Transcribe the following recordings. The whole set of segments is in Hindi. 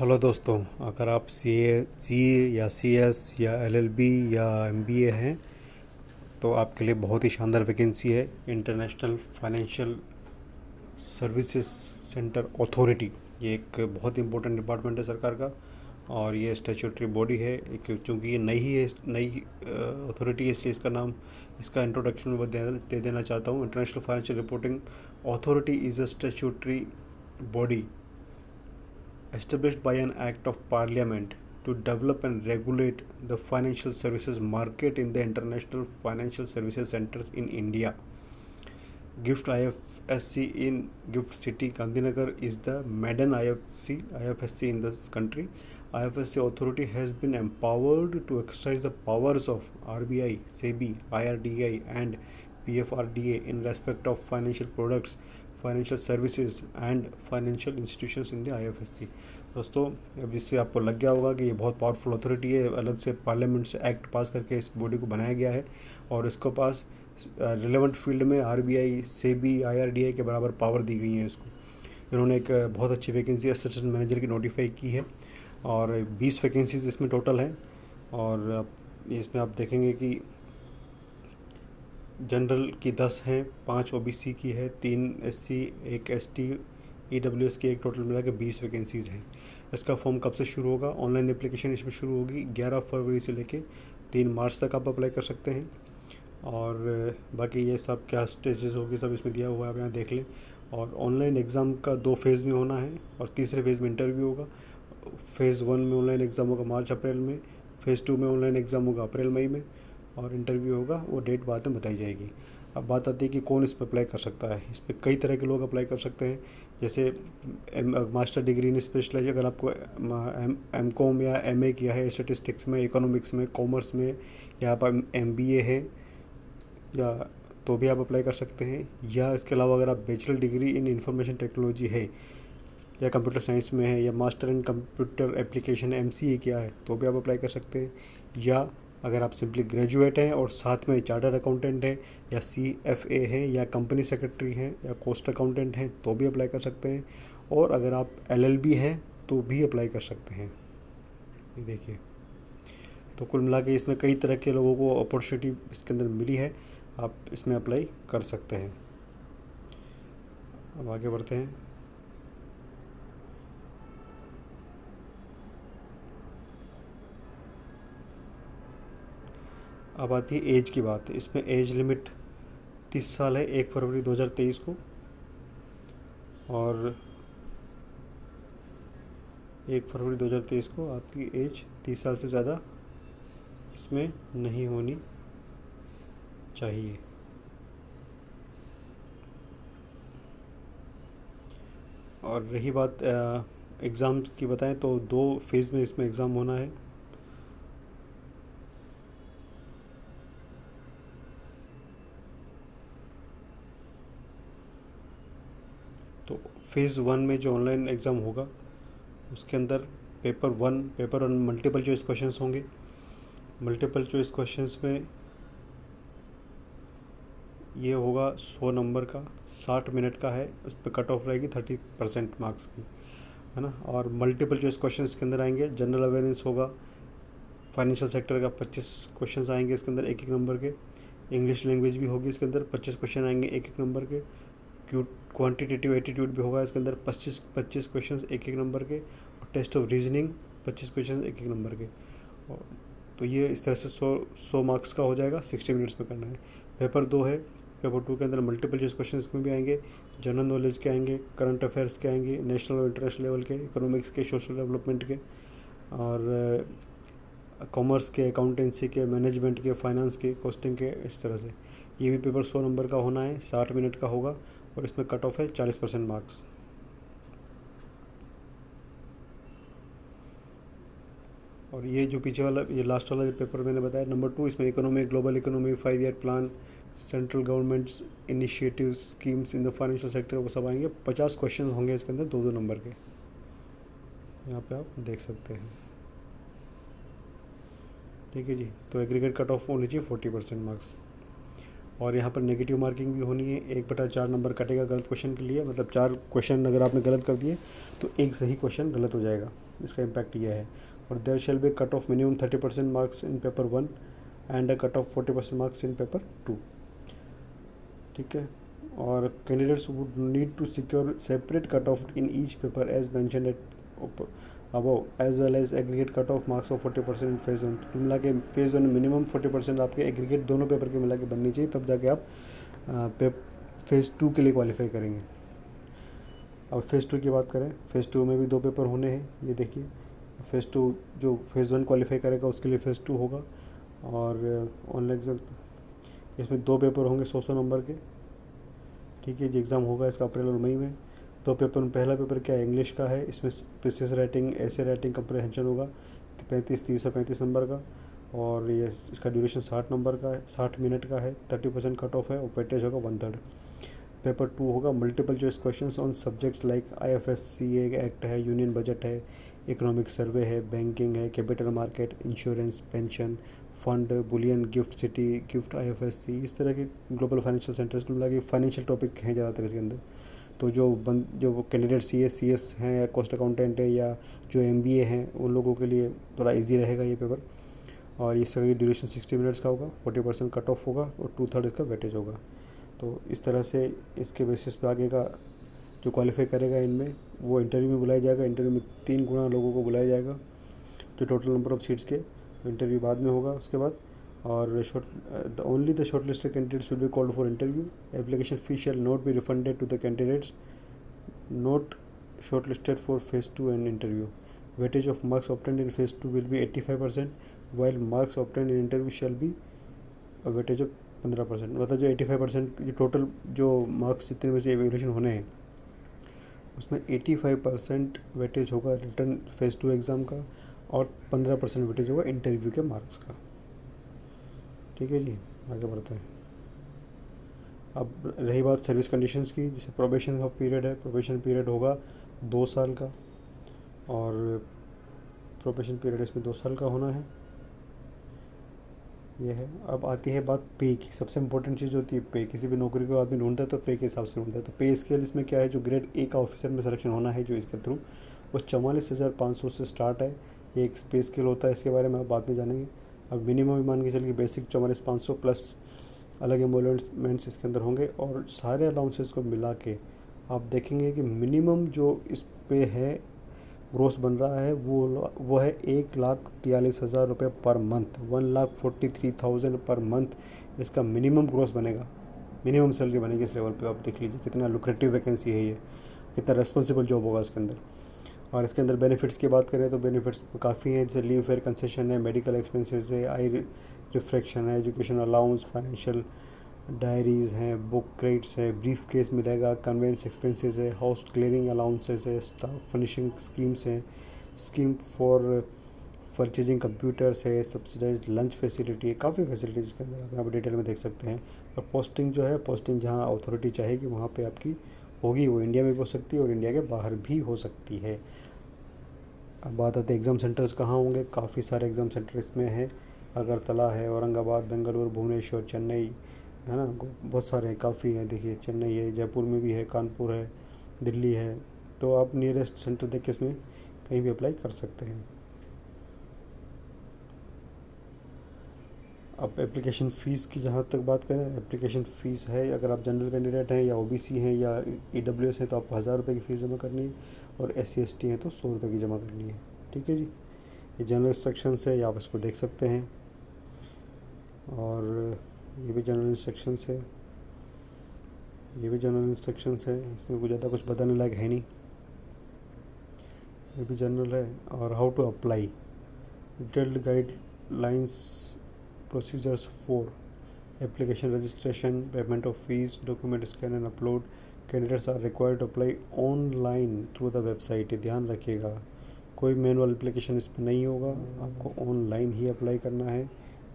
हेलो दोस्तों, अगर आप सी या सी एस या LLB या MBA हैं तो आपके लिए बहुत ही शानदार वैकेंसी है। International financial services centre authority, ये एक बहुत इंपॉर्टेंट डिपार्टमेंट है सरकार का और ये स्टैट्यूटरी बॉडी है। चूँकि ये नई अथॉरिटी है, इसलिए इसका नाम, इसका इंट्रोडक्शन मैं दे देना चाहता हूँ। International financial reporting authority is a statutory body established by an act of parliament to develop and regulate the financial services market in the international financial services centers in India. GIFT IFSC in GIFT City, Gandhinagar is the maiden IFSC in this country. IFSC authority has been empowered to exercise the powers of RBI, SEBI, IRDA and PFRDA in respect of financial products, financial services and financial institutions in the IFSC। दोस्तों, अब इससे आपको लग गया होगा कि ये बहुत पावरफुल अथॉरिटी है। अलग से पार्लियामेंट से एक्ट पास करके इस बॉडी को बनाया गया है और इसको पास रिलेवेंट फील्ड में RBI, SEBI, IRDA के बराबर पावर दी गई है इसको। इन्होंने एक बहुत अच्छी वैकेंसी असिस्टेंट मैनेजर की नोटिफाई की है और 20 वैकेंसीज इसमें टोटल हैं। और इसमें आप देखेंगे कि जनरल की 10 हैं, 5 OBC की है, 3 SC, 1 ST, EWS की, एक टोटल मिला के 20 वैकेंसीज़ हैं। इसका फॉर्म कब से शुरू होगा? ऑनलाइन एप्लीकेशन इसमें शुरू होगी 11 फरवरी से लेके 3 मार्च तक आप अप्लाई कर सकते हैं। और बाकी ये सब क्या स्टेजेस होगी सब इसमें दिया हुआ है, आप यहाँ देख लें। और ऑनलाइन एग्ज़ाम का 2 फेज़ में होना है और तीसरे फेज़ में इंटरव्यू होगा। फेज़ 1 में ऑनलाइन एग्ज़ाम होगा मार्च अप्रैल में, फेज़ 2 में ऑनलाइन एग्ज़ाम होगा अप्रैल मई में और इंटरव्यू होगा, वो डेट बाद में बताई जाएगी। अब बात आती है कि कौन इस पर अप्लाई कर सकता है। इस पर कई तरह के लोग अप्लाई कर सकते हैं, जैसे मास्टर डिग्री इन स्पेशलाइज, अगर आपको MCOM या MA किया है स्टेटिस्टिक्स में, इकोनॉमिक्स में, कॉमर्स में, या आप MBA है या तो भी आप अप्लाई कर सकते हैं। या इसके अलावा अगर आप bachelor degree in information technology है या कंप्यूटर साइंस में है या master in computer application MCA किया है तो भी आप अप्लाई कर सकते हैं। या अगर आप सिंपली ग्रेजुएट हैं और साथ में चार्टर्ड अकाउंटेंट हैं या CFA हैं या कंपनी सेक्रेटरी हैं या कॉस्ट अकाउंटेंट हैं तो भी अप्लाई कर सकते हैं। और अगर आप LLB हैं तो भी अप्लाई कर सकते हैं। ये देखिए, तो कुल मिला के इसमें कई तरह के लोगों को अपॉर्चुनिटी इसके अंदर मिली है, आप इसमें अप्लाई कर सकते हैं। अब आगे बढ़ते हैं। अब आती है एज की बात। इसमें एज लिमिट 30 साल है 1 फरवरी 2023 को, और 1 फरवरी 2023 को आपकी एज 30 साल से ज़्यादा इसमें नहीं होनी चाहिए। और रही बात एग्ज़ाम की बताएं तो 2 फेज़ में इसमें एग्ज़ाम होना है। तो फेज़ 1 में जो ऑनलाइन एग्ज़ाम होगा उसके अंदर पेपर 1 मल्टीपल चॉइस क्वेश्चंस होंगे। मल्टीपल चॉइस क्वेश्चंस में ये होगा 100 नंबर का, 60 मिनट का है। उस पर कट ऑफ रहेगी 30% मार्क्स की, है ना। और मल्टीपल चॉइस क्वेश्चंस के अंदर आएंगे जनरल अवेयरनेस होगा, फाइनेंशियल सेक्टर का 25 क्वेश्चंस आएंगे इसके अंदर 1-1 नंबर के। इंग्लिश लैंग्वेज भी होगी इसके अंदर, 25 क्वेश्चन आएंगे 1-1 नंबर के। क्वांटिटेटिव एटीट्यूड भी होगा इसके अंदर, 25 क्वेश्चन 1-1 नंबर के। और test of reasoning 25 question 1-1 number के। और तो ये इस तरह से 100 मार्क्स का हो जाएगा, 60 मिनट्स में करना है। पेपर 2 है, पेपर 2 के अंदर मल्टीपल चॉइस क्वेश्चन इसमें भी आएंगे, जनरल नॉलेज के आएंगे, करंट अफेयर्स के आएंगे, नेशनल और इंटरनेशनल लेवल के, इकोनॉमिक्स के, सोशल डेवलपमेंट के, और कॉमर्स के, अकाउंटेंसी के, मैनेजमेंट के, फाइनेंस के, कॉस्टिंग के, इस तरह से। ये भी पेपर 100 नंबर का होना है, 60 मिनट का होगा और इसमें कट ऑफ है 40% मार्क्स। और ये जो पीछे वाला, ये लास्ट वाला जो पेपर मैंने बताया नंबर 2, इसमें economy, global economy, 5 year plan, central governments initiative schemes in the financial sector, वो सब आएंगे। 50 क्वेश्चन होंगे इसके अंदर 2-2 नंबर के, यहाँ पे आप देख सकते हैं। ठीक है जी, तो एग्रीगेट कट ऑफ होनी चाहिए 40% मार्क्स। और यहाँ पर नेगेटिव मार्किंग भी होनी है, 1/4 नंबर कटेगा गलत क्वेश्चन के लिए, मतलब 4 क्वेश्चन अगर आपने गलत कर दिए तो एक सही क्वेश्चन गलत हो जाएगा, इसका इम्पैक्ट ये है। और there shall be cut off minimum 30% marks in paper 1 and a cut off 40% marks in paper 2, ठीक है। और candidates would need to secure separate cut off in each paper as mentioned at above as well as aggregate cut off marks of 40% in phase 1। तो मिला के फेज 1 मिनिमम 40% आपके एग्रीगेट दोनों पेपर के मिला के बननी चाहिए, तब जाके आप फेज़ 2 के लिए क्वालिफाई करेंगे। अब फेज़ 2 की बात करें, फेज़ 2 में भी 2 पेपर होने हैं, ये देखिए। फेज़ 2 जो फेज़ 1 क्वालिफाई करेगा उसके लिए फेज़ 2 होगा। और ऑनलाइन एग्ज़ाम इसमें 2 पेपर होंगे 100 नंबर के, ठीक है जी। एग्ज़ाम होगा इसका अप्रैल और मई में। 2 पेपर में पहला पेपर क्या है, इंग्लिश का है, इसमें प्रीसियस राइटिंग, ऐसे राइटिंग, कंप्रहेंशन होगा 30 और 35 नंबर का। और ये इसका ड्यूरेशन 60 नंबर का है, 60 मिनट का है, 30% कट ऑफ है और वेटेज होगा 1/3। पेपर 2 होगा multiple choice questions on subjects like IFSCA act है, यूनियन बजट है, इकोनॉमिक सर्वे है, बैंकिंग है, capital market, insurance, pension fund, Boolean, gift city, gift IFSC, इस तरह के ग्लोबल फाइनेंशियल सेंटर्स को मिला के फाइनेंशियल टॉपिक हैं ज़्यादातर इसके अंदर। तो जो कैंडिडेट CS हैं या कॉस्ट अकाउंटेंट है या जो MBA हैं उन लोगों के लिए थोड़ा इजी रहेगा ये पेपर। और इसका ड्यूरेशन 60 मिनट्स का होगा, 40% कट ऑफ होगा और 2/3 इसका वेटेज होगा। तो इस तरह से इसके बेसिस पे आगे का जो क्वालिफाई करेगा इनमें वो इंटरव्यू में बुलाया जाएगा। इंटरव्यू में 3 गुना लोगों को बुलाया जाएगा जो टोटल नंबर ऑफ सीट्स के, तो इंटरव्यू बाद में होगा उसके बाद। और only the shortlisted candidates will be called for interview. Application fee shall not be refunded to the candidates not shortlisted for phase 2 and interview. Weightage of marks obtained in phase 2 will be 85%, while marks obtained in interview shall be weightage of 15%। मतलब जो 85% जो टोटल जो मार्क्स जितने में से एवेल्यूशन होने हैं उसमें 85% वेटेज होगा रिटर्न फेज़ 2 एग्ज़ाम का और 15% वेटेज होगा इंटरव्यू के मार्क्स का, ठीक है जी। आगे बढ़ते हैं। अब रही बात सर्विस कंडीशंस की, जैसे प्रोबेशन का पीरियड है, प्रोबेशन पीरियड होगा 2 साल का और प्रोबेशन पीरियड इसमें 2 साल का होना है, ये है। अब आती है बात पे की। सबसे इंपॉर्टेंट चीज़ होती है पे। किसी भी नौकरी को आदमी ढूंढता है तो पे के हिसाब से ढूंढता है। तो पे स्केल इसमें क्या है, जो ग्रेड A का ऑफिसर में सिलेक्शन होना है जो इसके थ्रू, वो 44,500 से स्टार्ट है। ये एक पे स्केल होता है, इसके बारे में आप बाद में जानेंगे। अब मिनिमम मान के चलिए बेसिक 44,500 प्लस अलग एम्बोलमेंट्स इसके अंदर होंगे और सारे अलाउंसेस को मिला के आप देखेंगे कि मिनिमम जो इस पे है ग्रोस बन रहा है वो है 1,43,000 रुपये पर मंथ, 1,43,000 पर मंथ इसका मिनिमम ग्रोस बनेगा, मिनिमम सैलरी बनेगी इस लेवल पे। आप देख लीजिए कितना लुक्रेटिव वैकेंसी है ये, कितना रेस्पॉन्सिबल जॉब होगा इसके अंदर। और इसके अंदर बेनिफिट्स की बात करें तो बेनिफिट्स काफ़ी हैं, जैसे लीव फेयर कंसेशन है, मेडिकल एक्सपेंसेस है, आई रिफ्रैक्शन है, एजुकेशन अलाउंस, फाइनेंशियल डायरीज़ हैं, बुक क्रेडिट्स है, ब्रीफ केस मिलेगा, कन्वेंस एक्सपेंसेस है, हाउस क्लियरिंग अलाउंसेस है, स्टाफ फर्निशिंग स्कीम्स हैं, स्कीम फॉर परचेजिंग कंप्यूटर्स है, सब्सिडाइज्ड लंच फैसिलिटी है, काफ़ी फैसिलिटीज़ के अंदर आप यहाँ पर डिटेल में देख सकते हैं। और पोस्टिंग जो है, पोस्टिंग जहाँ अथॉरिटी चाहेगी वहाँ पे आपकी होगी, वो इंडिया में भी हो सकती है और इंडिया के बाहर भी हो सकती है। अब बात आती है एग्ज़ाम सेंटर्स कहाँ होंगे। काफ़ी सारे एग्ज़ाम सेंटर इसमें हैं, अगरतला है, औरंगाबाद, बेंगलुरु, भुवनेश्वर, चेन्नई, है ना, बहुत सारे हैं, काफ़ी हैं। देखिए चेन्नई है, जयपुर में भी है, कानपुर है, दिल्ली है। तो आप नियरेस्ट सेंटर देख के इसमें कहीं भी अप्लाई कर सकते हैं। अब एप्लीकेशन फ़ीस की जहाँ तक बात करें, एप्लीकेशन फ़ीस है, अगर आप जनरल कैंडिडेट हैं या OBC हैं या EWS हैं तो आपको 1,000 रुपये की फ़ीस जमा करनी है और SC/ST हैं तो 100 रुपये की जमा करनी है, ठीक है जी। ये जनरल इंस्ट्रक्शंस है, आप इसको देख सकते हैं। और ये भी जनरल इंस्ट्रक्शंस है, ये भी जनरल इंस्ट्रक्शंस है, इसमें कुछ ज़्यादा कुछ बताने लायक है नहीं, ये भी जनरल है। और how to apply, detailed guidelines, procedures for application registration, payment of fees, document scan and upload, candidates are required to apply online through the website. ध्यान रखिएगा, कोई मैनुअल एप्लीकेशन इस पर नहीं होगा, आपको ऑनलाइन ही अप्लाई करना है।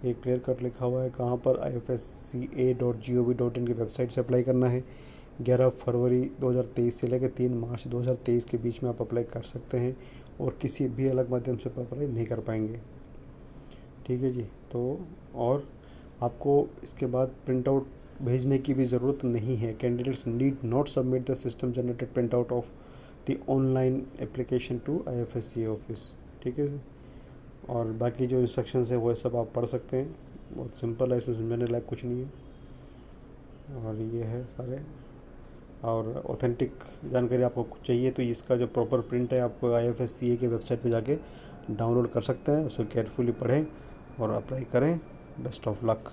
एक क्लियर कट लिखा हुआ है कहाँ पर, ifsca.gov.in की वेबसाइट से अप्लाई करना है। 11 फरवरी 2023 से लेकर 3 मार्च 2023 के बीच में आप अप्लाई कर सकते हैं और किसी भी अलग माध्यम से अप्लाई नहीं कर पाएंगे, ठीक है जी। तो और आपको इसके बाद प्रिंट आउट भेजने की भी ज़रूरत नहीं है। Candidates need not submit the system generated printout of the online application to IFSCA office. ठीक है। और बाकी जो इंस्ट्रक्शंस है वो सब आप पढ़ सकते हैं, बहुत सिंपल है, इसमें समझने लायक कुछ नहीं है। और ये है सारे। और ऑथेंटिक जानकारी आपको चाहिए तो इसका जो प्रॉपर प्रिंट है आप IFSCA के वेबसाइट पे जाके डाउनलोड कर सकते हैं, उसको केयरफुली पढ़ें और अप्लाई करें। Best of luck.